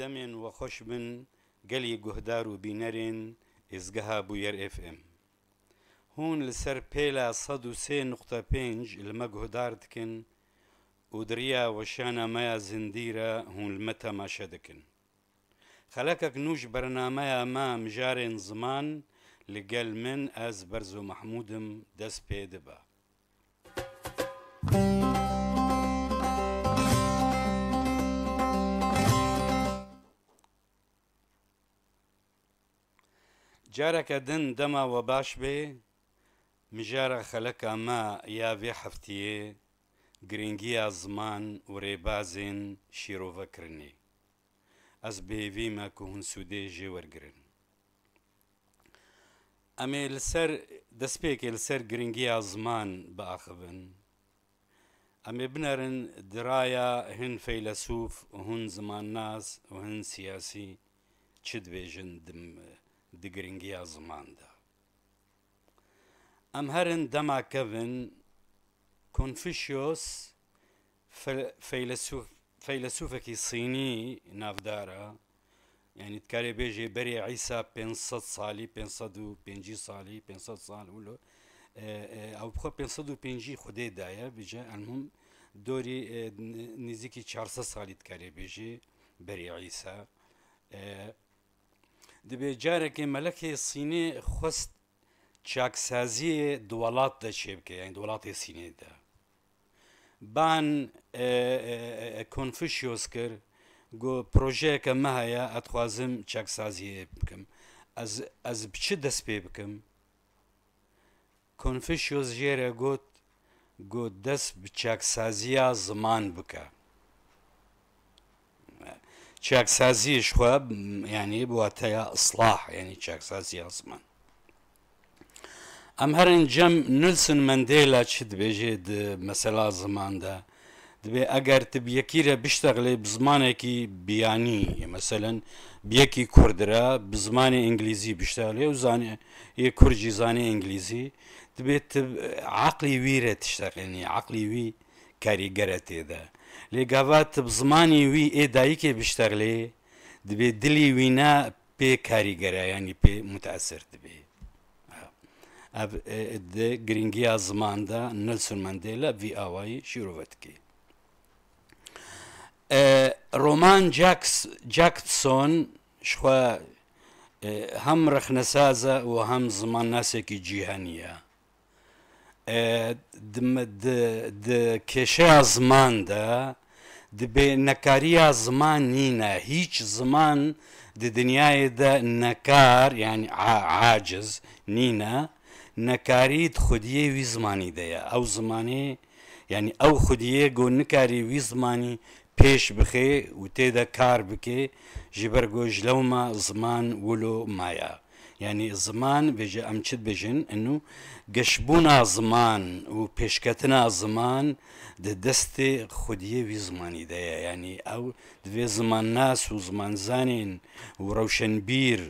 دمن وخوش بن قلي جهدار وبينرين ازقها بوير اف ام هون لسر بيلا صدو 3.5 لما جهدار دكن ودريا وشانا مايا زنديرة هون المتا ما شدكن خلقك نوش برنامج ما مجارين زمان لقل من از برزو محمودم دس بيدبا جارك دن دما وباش بي مجارة خلقا ما يا في حفتيه گرنگی زمان و ریبازین شیروفا کرنی از بیوی ما که هن سوده جوار گرن اما لسر دست پیک لسر گرنگی زمان باخبن اما بنرن درایا هن فیلسوف و هن زمان ناس و هن سیاسی چد بیجن د گرنگی زمان دا ام هرن دما کون كونفوشيوس فيلسوفك صيني نافدارا يعني تكاري بيجي بري عيسى 500 صالي 550 صالي 500 صال ولا او بخو 550 خدي دايا بيجي المهم دوري نزيكي 400 صالي تكاري بيجي بري عيسى دبي جارك ملكي الصيني خست چاکسازی دولات دا شبکه یعنی دولات سینه دا بان کنفوشیوس کر گو پروژه که مهیا اتخوازم چاکسازی بکم از بچه دست پی بکم کنفوشیوس جیره گو دست بچاکسازی زمان بکه چاکسازیش خواب یعنی بواتیا اصلاح یعنی چاکسازی زمان ام هرن جم نلسون مانديلا چد بيجي مثلا زمان دا دبي اگر تبيكيره بيشتغلي بزمانكي بياني مثلا بيكي كردرا بزمان انجليزي بيشتغلي وزاني هي كرجي زاني انجليزي دبي عقلي ويره تشتغلني عقلي وي كاريجرتي دا لقاوات بزماني وي اي دايكي بيشتغلي دبي دلي وينا بي كاريجرا يعني بي متاثر دبي د گرنگی زمان دا نلسون مانديلا في آواي شيروفتكي رومان جاكسون شخوا هم رخنسازة وهم زمان ناسكي جيهانية د كيشا زمان دا دبي نكاريا زمان نينا هيج زمان د دنياي دا نكار يعني عاجز نينا نکارید خودیه وی زمانی دیا او زمانی یعنی او خودیه گو نکاری وی زمانی پیش بخی و تیدا کار بکی جبر گو جلوما زمان ولو مایا یعنی زمان بجه امچد بجن انو گشبونا زمان و پیشکتنا زمان ده دست خودیه وی زمانی دیا یعنی او دوی زمان ناس و زمان زانین و روشن بیر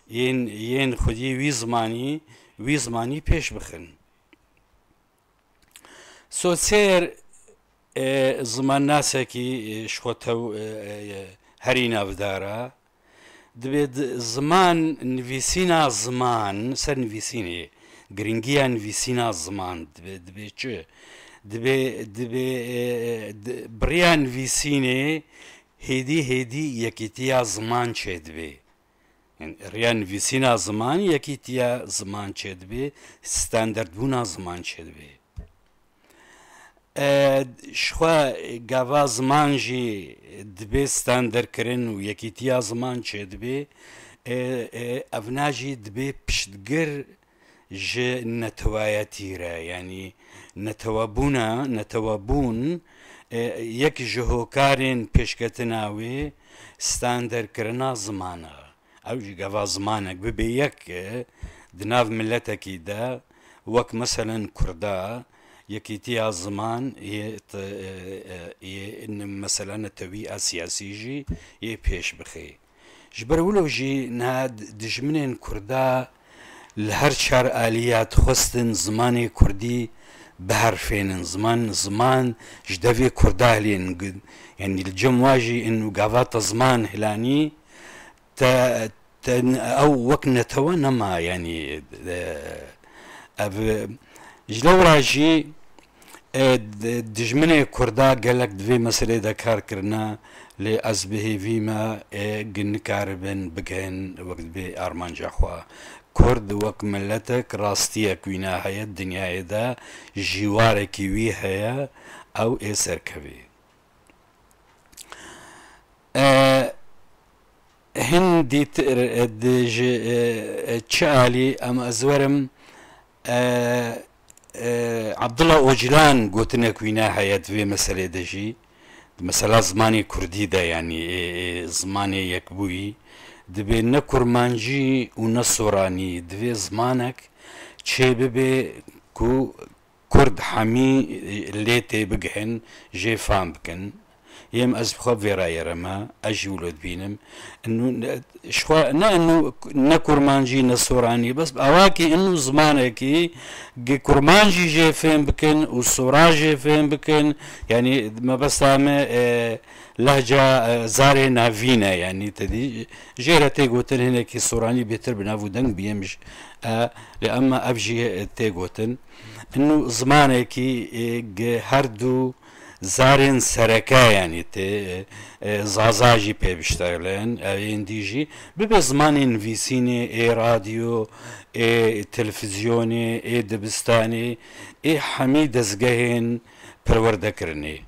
ین خودیه وی زمانی وی زمانی پیش بخن سو سیر زمان ناسکی شخوتو هری نافدارا دبید زمان نویسینا زمان سر نویسینه گرنگیا نویسینا زمان دبید چه دبید بریا نویسینه هیدی یکیتیا زمان چه دبید ريان فيسينا زمان يكيتيا زمان چدبي ستاندرد بونا زمان چدبي شخوا گاوا زمان جي دبي ستاندر کرن و يكيتيا زمان چدبي افناجي دبي پشتگر ج نتوايتي را يعني نتوابون يك جهوكارين پشکتناوي ستاندر کرنا زمانا او جاوا زمانك ببي يك دناف ملتكي دا وك مثلا كردا يكيتيا زمان ان مثلا التويئة سياسي جي بيش بخي جبرولو جي ناد دجمنين كردا لهر شار آليات خستن زماني كردي بحرفين زمان جدافي كردالين يعني الجم واجي انه قافات زمان هلاني او وقت نتوانا ما يعني جلو راجي دجمنه كردا قالك دوی مسئله دا کار کرنا لی از به ویما گن کاربن بگن وقت به آرمان جاخوا کرد وک ملتك راستيك وينا هيا الدنيا دا جوارك وي هيا او ايسر كبي هندي دج تشالي ام ازورم عبد الله اوجلان قوتنا كوينا هيات في مسألة دجي مسألة زماني كردي دا يعني زماني يكبوي دبي نكرمانجي ونصوراني دبي زمانك تشي ببي كو كرد حمي ليتي بقهن جي فام بكن يم از بخوا فيرا يرما اجي ولد بينم انه شخوا انه نكرمانجي نصوراني بس اواكي انه زمانكي كرمانجي جي فين بكن والصوراجي فين بكن يعني ما بس لهجة زاري نافينا يعني تدي جيرا تيغوتن هناك صوراني بيتر بنافو دنگ بيمش لأما أبجي تيغوتن انه زمانكي هردو زارين سركا يعني تي زازاجي بي بيشتغلن اوين ديجي ببي زمان فيسيني اي راديو اي تلفزيوني اي دبستاني اي حميد ازگهن پرورده کرني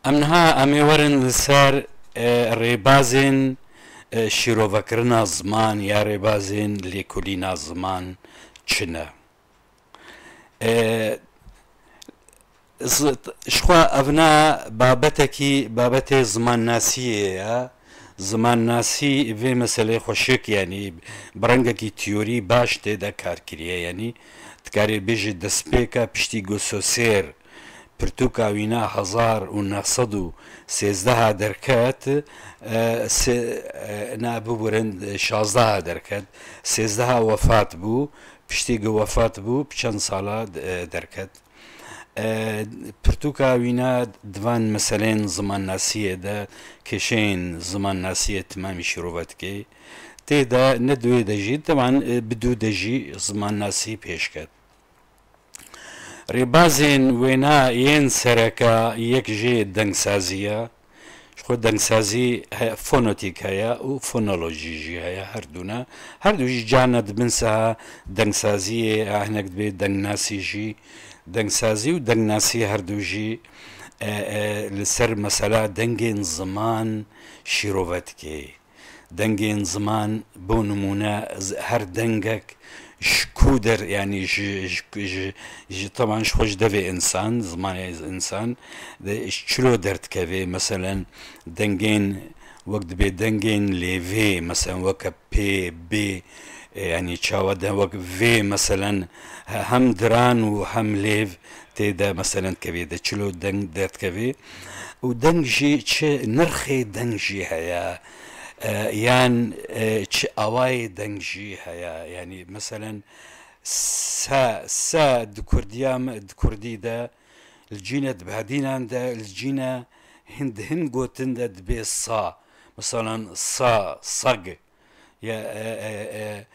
امنها امي ورن لسر ريبازين شيروفكرنا زمان يا ريبازين لكلنا زمان چنه شخوا افنا بابتي زمان ناسية زمان ناسي في مسألة خوشك يعني برنگكي تيوري باش تيدا كار كريه يعني تكاري بيجي دسبيكا بشتي گوسوسير پرتوكا وينا 1913 دركات نابو برند 16 دركات 13 وفات بو پشتی وفات بو بچند سالا دركات پرتوكا وينا دوان مثلا زمان ناسية دا كشين زمان ناسية تمامي شروبتكي تيدا ندوي دجي طبعا بدو دجي زمان ناسي بيشكت ريبازين وينا ين سركا يك جي دنگسازية شخو دنگسازي فونوتيك هيا و فونولوجي جي هيا هردو جي جانا دبنسها دنگسازية هناك دبي دنگناسي جي دنگسازي و دنگناسي هردو جي لسر مسألة دنگين زمان شيروفتكي دنگين زمان بو نمونة هر دنگك شكودر يعني طبعا خوش دفي انسان زمان انسان شلو درت كافي مثلا دنگين وقت بي دنگين ليفي مثلا وكا بي يعني تشاوده وقت في مثلا هم دران وهم ليف تيدا مثلا كافي دا شلو دنگ درت كافي ودنجي نرخي دنجي هيا يان اواي دنجي هيا يعني مثلا سا دكردي دا الجينة بهدينا دا الجينة هن قوتن دا دبي صا مثلا صق يا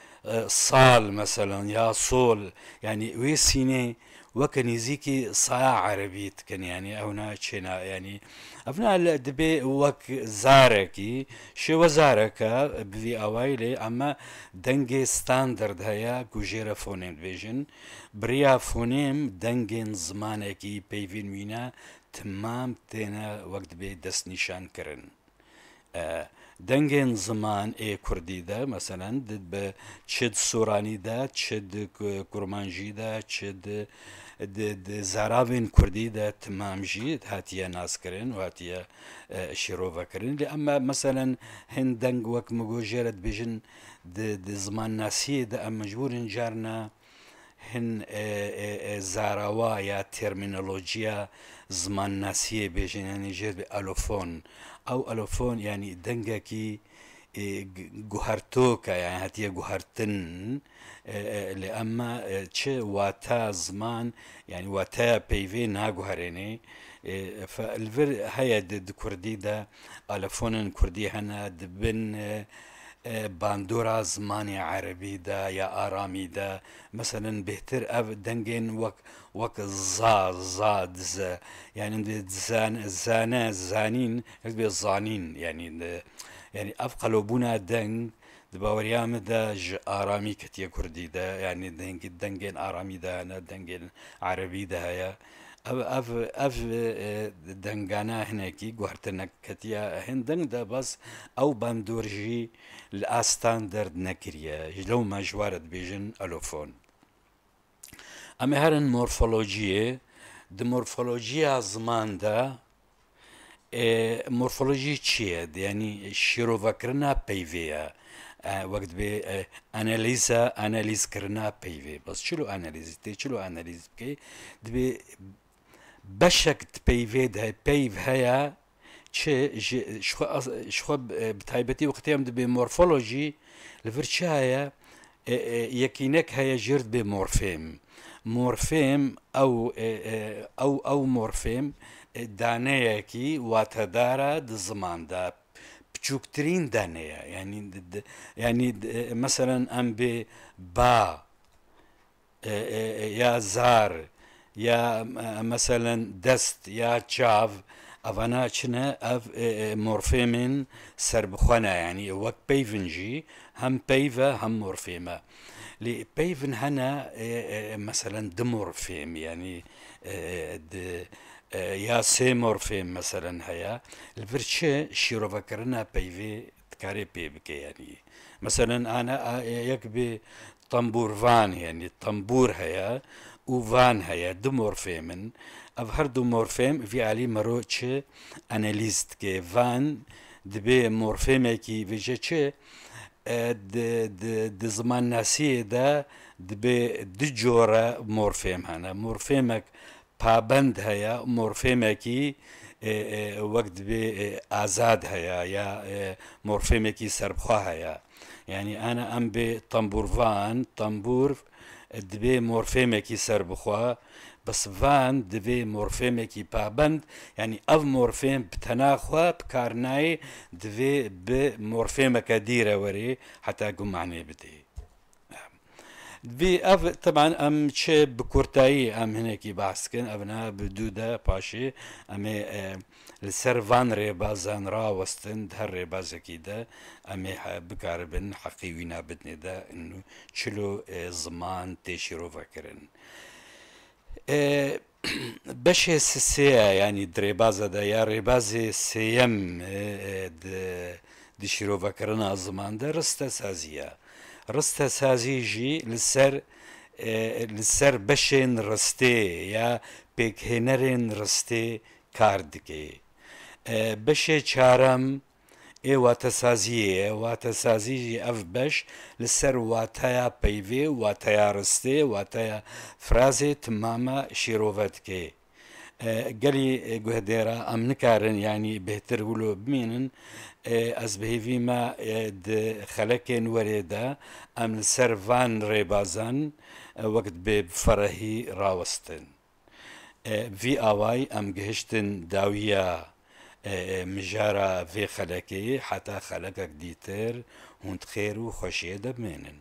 صال مثلا يا صول يعني ويسيني وكنيزيكي صايع عربي كان يعني هنا تشينا يعني افنا دبي وك زاركي شو زاركا بذي اويلي اما دنجي ستاندرد هيا كوجيرا فونيم فيجن بريا فونيم دنجين زمانكي بيفين وينا تمام تينا وقت بي دست نشان كرن دنگين زمان اي كردي دا مثلا دد تشد سوراني دا تشد كرمانجي دا تشد زاراوين كردي دا تمام جي هاتيا ناس كرن وهاتيا شيروفا كرن اما مثلا هن دنگ وك مگوجرت بيجن زمان ناسي دا مجبور جارنا هن زاراوا يا ترمينولوجيا زمان ناسيه بيجن يعني جير بالوفون او الوفون يعني دنگكي گوهرتۆکە یان هەتیە گوهرتن لأما چه واتا زمان يعني واتا بيفي ناگوهرێنێ فالفر هەیە کوردی دا ئالەفۆنن کوردی هەنا دبن باندۆرا زمانی عربی دا یا ئارامی دا مثلا بهتر ئەv دەنگێن وەک زا دز يعني زانە زانین هەک بێ زانین يعني ئەv قەلۆبوونا دەنگ باوەریامەدا ژ ئارامی کەتیە کوردی دا يعني دەنگێن ئارامی دا هەنە دەنگێن عربی دا هەیە ئەv دەنگانە هەنێکی گوهرتنە کەتیە هێن دەنگدا بەس ئەو باندۆرژی لە ئاستان دەرد نەکریە لەو مەژوارە دبێژن ئەلۆفۆن ئەمە هەرن مۆرفۆلۆژیە د مۆرفۆلۆژیە زماندا مۆرفۆلۆژی چییە ینی شیرۆڤەکردنا پەیڤەیە وەک بێ ئەنەلیزکردنا پەیڤێ بەس چلو ئەنەلیزی تێ چلو ئەنەلیز بکەی دبێ بەشێک پەیڤێ پەیڤ هەیە شخوا بتایبەتی وەختیام دەبێ مۆرفۆلۆژی لەڤر چ هەیە یەکینەک هەیە ژێرد بێ مۆرفێم ئەو مۆرفێم دانەیەکی واتەدارە د زماندا بچووکترین دانەیە ینی مەسەرەن ئەم بێ با یا زار یا مەسەلەن دەست یا چاو ئەڤانە چنە ئەv مۆرفێمن سربخۆنە ینی وەک پەیڤنجی هەم پەیڤە هەم مۆرفێمە لێ پەیڤن هەنە مەسەلەن د مۆرفێم ینی یا سێ مۆرفێم مەسەلەن هەیە لەڤر چێ شیرۆڤەکردنا پەیڤێ دکارێ پێ بکە ینی مەسەلەن ئانە یەک بێ تەمبورڤان ینی تەمبور هەیە و ڤان هەیە د مۆرفێمن ئەv هەردوو مۆرفێم ڤیالی مەرۆ چێ ئەنەلیز دکێ ڤان دبێ مۆرفێمێکی vêje çê di zimannasiyê de dibê di cora morfêm hene morfêmek pabend heye morfêmekî wek dibê azad heye ya morfêmekî serbxwe heye yani ana em bê tembûrvan tembûr dibê morfêmekî serbixwe بس van divê morfêmekî pabend yani ev morfêm bi tenaxwe bikarnayê divê bi morfêmeke dîre werê heta gumanê bidê ev teban em çê bi kurtayî em hinekî behs kirin ev ne bi dû de paşê em ê li ser van rêbazan rawestin di her rêbazekî de em ê bikaribin heqî wî nabidnê de çilo ziman tê şîrovekirin بەشێ سێە ینی درێبازەدا یا ڕێبازێ سێەم دی شیرۆڤەکردنا زماندا ڕستە سازیە ڕستە سازیژی لەسەر بەشێن ڕستێ یا پێکهێنەرێن ڕستێ کار دکێ بەشێ چارەم واتەسازیە واتەسازیژی ئەv بەش لەسەر واتایە پەیڤێ واتایە ڕستێ واتایە فرازێ تمامە شیرۆڤە دکێ گەلی گوهدێرە ئەم نکارن ینی بهتر ولۆ بمێنن ئەس بهێڤیمە خەلەکێن وەرێدا ئەم لەسەر ڤان ڕێبازان وەکت بێ فەرەهی ڕاوەستن ڤی ئاوای ئەم گەهشتن داویە مژارە vê xelekê heta xelekek dîtir hûn xêr û xweşiyê de bimênin